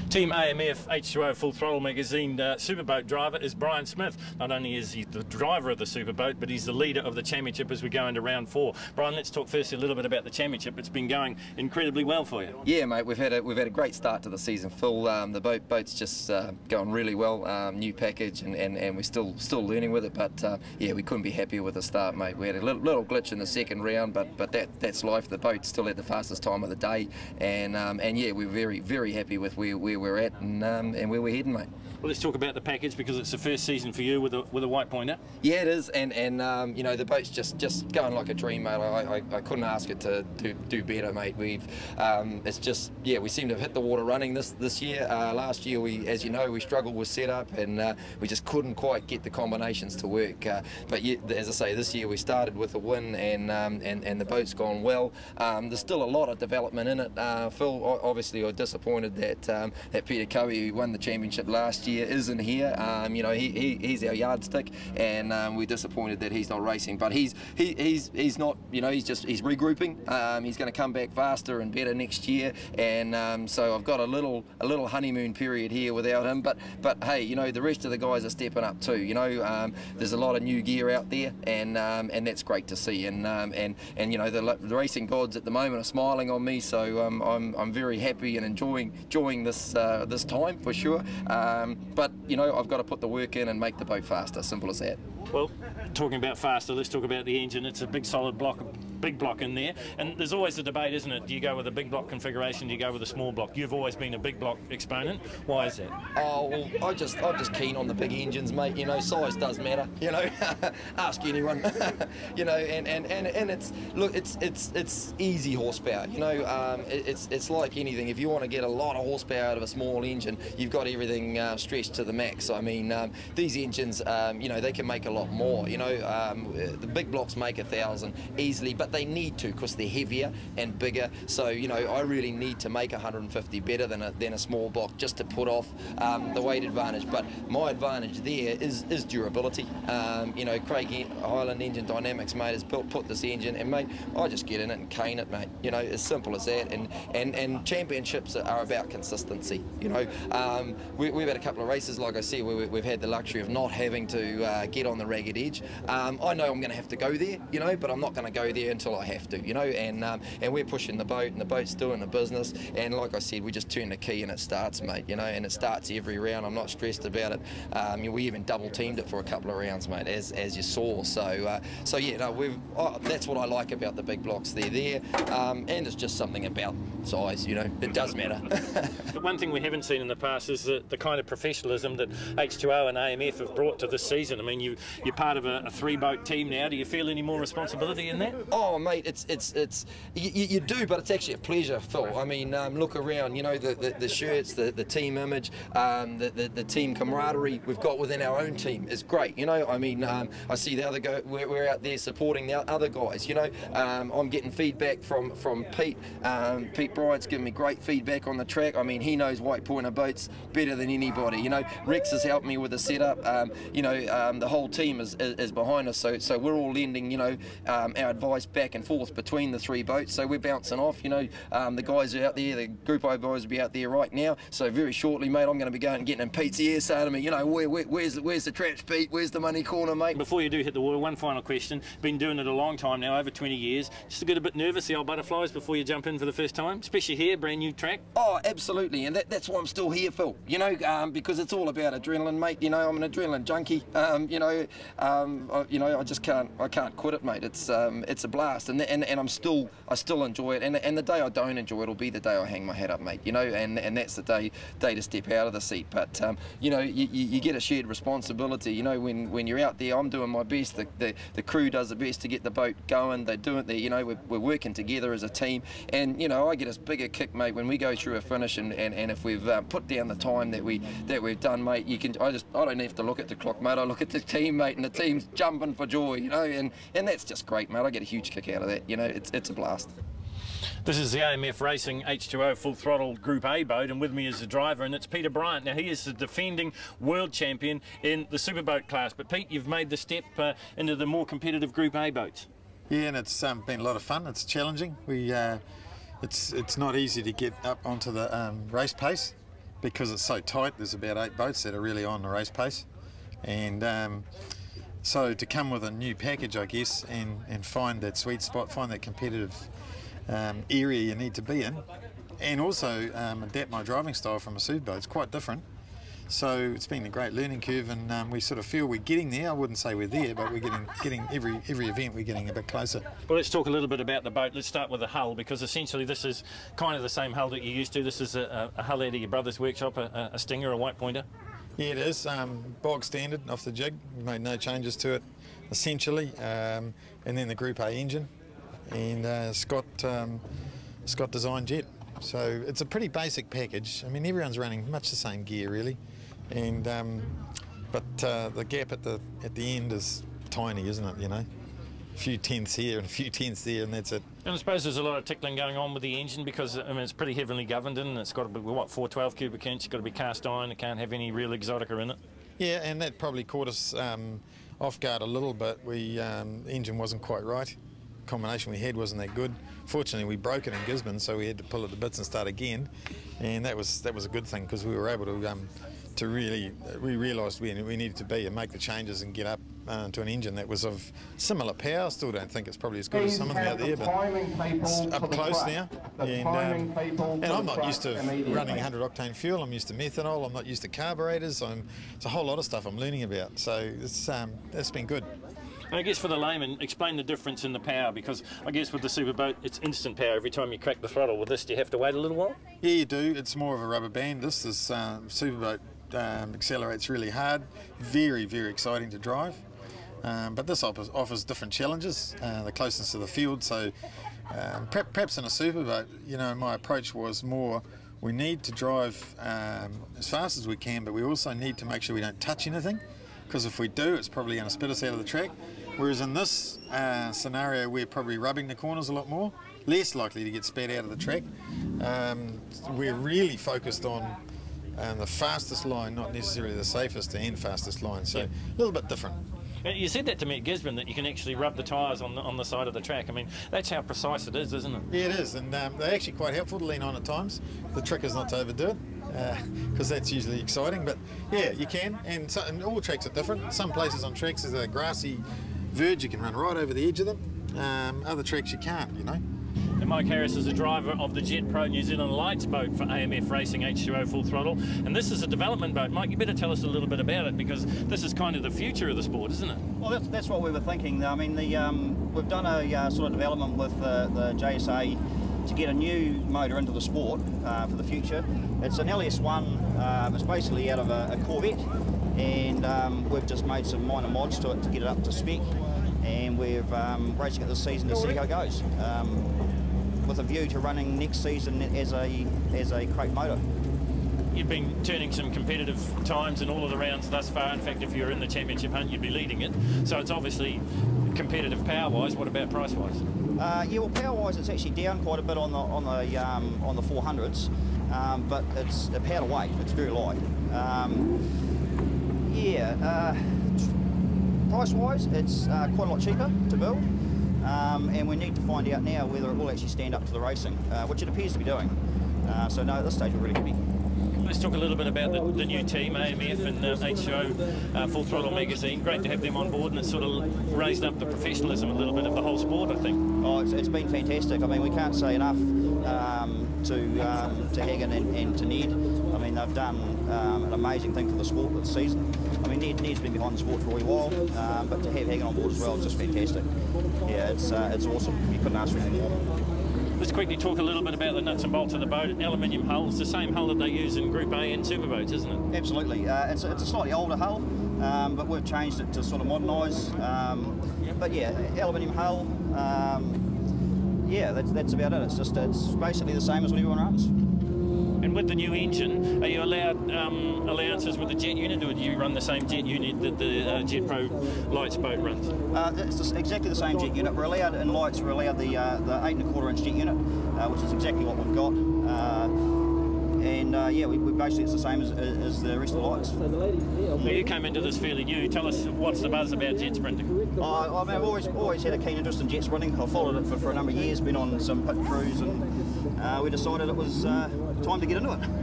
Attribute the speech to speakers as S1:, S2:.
S1: Team AMF H20 Full Throttle Magazine Superboat driver is Brian Smith. Not only is he the driver of the Superboat, but he's the leader of the championship as we go into round 4. Brian, let's talk firstly a little bit about the championship. It's been going incredibly well for you.
S2: Yeah, mate, we've had a great start to the season, Phil. The boat's just going really well. New package, and we're still learning with it. But yeah, we couldn't be happier with the start, mate. We had a little glitch in the second round, but that's life. The boat still had the fastest time of the day, and yeah, we're very happy with where we're at and where we're heading, mate.
S1: Well, let's talk about the package because it's the first season for you with a white pointer.
S2: Yeah, it is, and you know, the boat's just going like a dream, mate. I couldn't ask it to do better, mate. It's just, yeah, we seem to have hit the water running this year. Last year, as you know, we struggled with setup, and we just couldn't quite get the combinations to work. But yeah, as I say, this year we started with a win, and the boat's gone well. There's still a lot of development in it. Phil, obviously, we're disappointed that Peter Cowie, who won the championship last year, isn't here. You know, he's our yardstick, and we're disappointed that he's not racing. But he's not. You know, he's regrouping. He's going to come back faster and better next year, and so I've got a little honeymoon period here without him. But hey, you know, the rest of the guys are stepping up too. You know, there's a lot of new gear out there, and that's great to see. And you know, the racing gods at the moment are smiling on me, so I'm very happy and enjoying this time for sure. But you know, I've got to put the work in and make the boat faster. Simple as that.
S1: Well, talking about faster, let's talk about the engine. It's a big solid block, big block in there, and there's always a debate, isn't it? Do you go with a big block configuration? Do you go with a small block? You've always been a big block exponent. Why is that?
S2: Oh, well, I'm just keen on the big engines, mate. You know, size does matter. You know, ask anyone. You know, and it's, look, it's easy horsepower. You know, it's like anything. If you want to get a lot of horsepower out of a small engine, you've got everything stretched to the max. I mean, these engines, you know, they can make a lot more. You know, the big blocks make 1,000 easily, but they need to because they're heavier and bigger. So you know, I really need to make 150 better than a small block just to put off the weight advantage. But my advantage there is durability. You know, Craig Highland Engine Dynamics, mate, has put this engine, and mate, I just get in it and cane it, mate. You know, as simple as that. And championships are about consistency. You know, we've had a couple of races, like I said, where we've had the luxury of not having to get on the ragged edge. I know I'm going to have to go there, you know, but I'm not going to go there until I have to, you know, and we're pushing the boat, and the boat's doing the business, and like I said, we just turn the key and it starts, mate, you know, and it starts every round. I'm not stressed about it. We even double teamed it for a couple of rounds, mate, as you saw. So yeah, no, that's what I like about the big blocks. They're there, and it's just something about size, you know, it does matter.
S1: But one thing we haven't seen in the past is the kind of professionalism that H20 and AMF have brought to this season. I mean, you're part of a 3-boat team now. Do you feel any more responsibility in that?
S2: Oh, mate, you do, but it's actually a pleasure, Phil. I mean, look around, you know, the shirts, the team image, the team camaraderie we've got within our own team is great. You know, I mean, I see the other guy, we're out there supporting the other guys. You know, I'm getting feedback from Pete. Pete Bryant's giving me great feedback on the track. I mean, he knows white pointer boats better than anybody. You know, Rex has helped me with the setup. You know, the whole team is behind us, so we're all lending, you know, our advice back and forth between the 3 boats. So we're bouncing off. You know, the guys are out there, the Group O boys will be out there right now. So very shortly, mate, I'm going to be going and getting in Pete's ear, saying to me, you know, where's the traps, Pete? Where's the money corner, mate?
S1: Before you do hit the water, one final question. Been doing it a long time now, over 20 years. Just to get a bit nervous, the old butterflies, before you jump in for the first time, especially here, brand new track.
S2: Oh, absolutely, and that's why I'm still here, Phil. You know, because it's all about adrenaline, mate. You know, I'm an adrenaline junkie. You know, I just can't quit it, mate. It's a blast, and I still enjoy it. And the day I don't enjoy it will be the day I hang my head up, mate. You know, and that's the day to step out of the seat. But you know, you get a shared responsibility. You know, when you're out there, I'm doing my best. The crew does the best to get the boat going. They do it. You know, we're working together as a team. And you know, I get a bigger kick, mate, when we go through a finish, and if we've put down the time that we've done, mate. I don't have to look at the clock, mate. I look at the team, mate, and the team's jumping for joy. You know, and that's just great, mate. I get a huge kick out of that. You know, it's a blast.
S1: This is the AMF Racing H20 Full Throttle Group A boat, and with me is the driver, and it's Peter Bryant. Now, he is the defending world champion in the Superboat class. But Pete, you've made the step into the more competitive Group A boats.
S3: Yeah, and it's been a lot of fun. It's challenging. It's not easy to get up onto the race pace. because it's so tight. There's about 8 boats that are really on the race pace, and so to come with a new package, I guess, and find that sweet spot, find that competitive area you need to be in, and also adapt my driving style from a superboat. It's quite different. So it's been a great learning curve, and we sort of feel we're getting there. I wouldn't say we're there, but we're getting every event we're getting a bit closer.
S1: Well, let's talk a little bit about the boat. Let's start with the hull, because essentially this is kind of the same hull that you're used to. This is a hull out of your brother's workshop, a Stinger, a white pointer. Yeah,
S3: it is. Bog standard off the jig. We made no changes to it, essentially. And then the Group A engine, and Scott designed jet. So it's a pretty basic package. I mean, everyone's running much the same gear, really. And but the gap at the end is tiny, isn't it? You know, a few tenths here and a few tenths there, and that's it.
S1: And I suppose there's a lot of tickling going on with the engine, because I mean it's pretty heavily governed, and it's got to be what, 412 cubic inch. It's got to be cast iron. It can't have any real exotica in it.
S3: Yeah, and that probably caught us off guard a little bit. The engine wasn't quite right. Combination we had wasn't that good. Fortunately, we broke it in Gisborne, so we had to pull it to bits and start again, and that was a good thing, because we were able to we realised we needed to be and make the changes and get up to an engine that was of similar power. Still don't think it's probably as good as some of them out there, but it's up close now. And I'm not used to running 100 octane fuel. I'm used to methanol. I'm not used to carburetors. It's a whole lot of stuff I'm learning about. So it's been good.
S1: I guess for the layman, explain the difference in the power, because I guess with the Superboat, it's instant power every time you crack the throttle. With this, do you have to wait a little while?
S3: Yeah, you do. It's more of a rubber band. This is Superboat accelerates really hard. Very, very exciting to drive. But this offers different challenges, the closeness to the field. So perhaps in a Superboat, you know, my approach was more, we need to drive as fast as we can, but we also need to make sure we don't touch anything, because if we do, it's probably going to spit us out of the track. Whereas in this scenario, we're probably rubbing the corners a lot more, less likely to get spat out of the track. We're really focused on the fastest line, not necessarily the safest and fastest line, so a little bit different.
S1: You said that to me at Gisborne, that you can actually rub the tyres on the side of the track. I mean, that's how precise it is, isn't it?
S3: Yeah, it is, and they're actually quite helpful to lean on at times. The trick is not to overdo it, because that's usually exciting, but yeah, you can, and all tracks are different. Some places on tracks there's a grassy verge, you can run right over the edge of them. Other tracks you can't, you know.
S1: And Mike Harris is a driver of the Jet Pro New Zealand Lights boat for AMF Racing H20 Full Throttle, and this is a development boat. Mike, you better tell us a little bit about it, because this is kind of the future of the sport, isn't it?
S4: Well, that's what we were thinking. I mean, we've done a sort of development with the JSA to get a new motor into the sport for the future. It's an LS1. It's basically out of a Corvette, and we've just made some minor mods to it to get it up to spec, and we're racing it this season to see how it goes, with a view to running next season as a crate motor.
S1: You've been turning some competitive times in all of the rounds thus far. In fact, if you're in the championship hunt, you'd be leading it. So it's obviously competitive power-wise. What about price-wise?
S4: Yeah, well, power-wise, it's actually down quite a bit on the 400s, but it's a power to weight. It's very light. Price-wise, it's quite a lot cheaper to build, and we need to find out now whether it will actually stand up to the racing, which it appears to be doing. So no, at this stage we're really happy.
S1: Let's talk a little bit about the new team, AMF and H20 Full Throttle magazine. Great to have them on board, and it's sort of raised up the professionalism a little bit of the whole sport, I think.
S4: Oh, it's been fantastic. I mean, we can't say enough to Hagen and to Ned. I mean, they've done an amazing thing for the sport this season. I mean, Ned's been behind the sport for a wee while, but to have Hagen on board as well is just fantastic. Yeah, it's awesome. You couldn't ask for anything more.
S1: Let's quickly talk a little bit about the nuts and bolts of the boat. Aluminium hull. It's the same hull that they use in Group A and Superboats, isn't it?
S4: Absolutely. It's a slightly older hull, but we've changed it to sort of modernise. But yeah, aluminium hull. Yeah, that's about it. It's basically the same as what everyone runs.
S1: And with the new engine, are you allowed allowances with the jet unit, or do you run the same jet unit that the Jet Pro Lights boat runs?
S4: It's exactly the same jet unit. We're allowed, in Lights, we're allowed the 8¼ inch jet unit, which is exactly what we've got. Yeah, we basically, it's the same as the rest of the Lights.
S1: Well, you came into this fairly new. Tell us, what's the buzz about jet sprinting?
S4: I mean, I've always had a keen interest in jet sprinting. I've followed it for a number of years, been on some pit crews, and we decided it was time to get into it.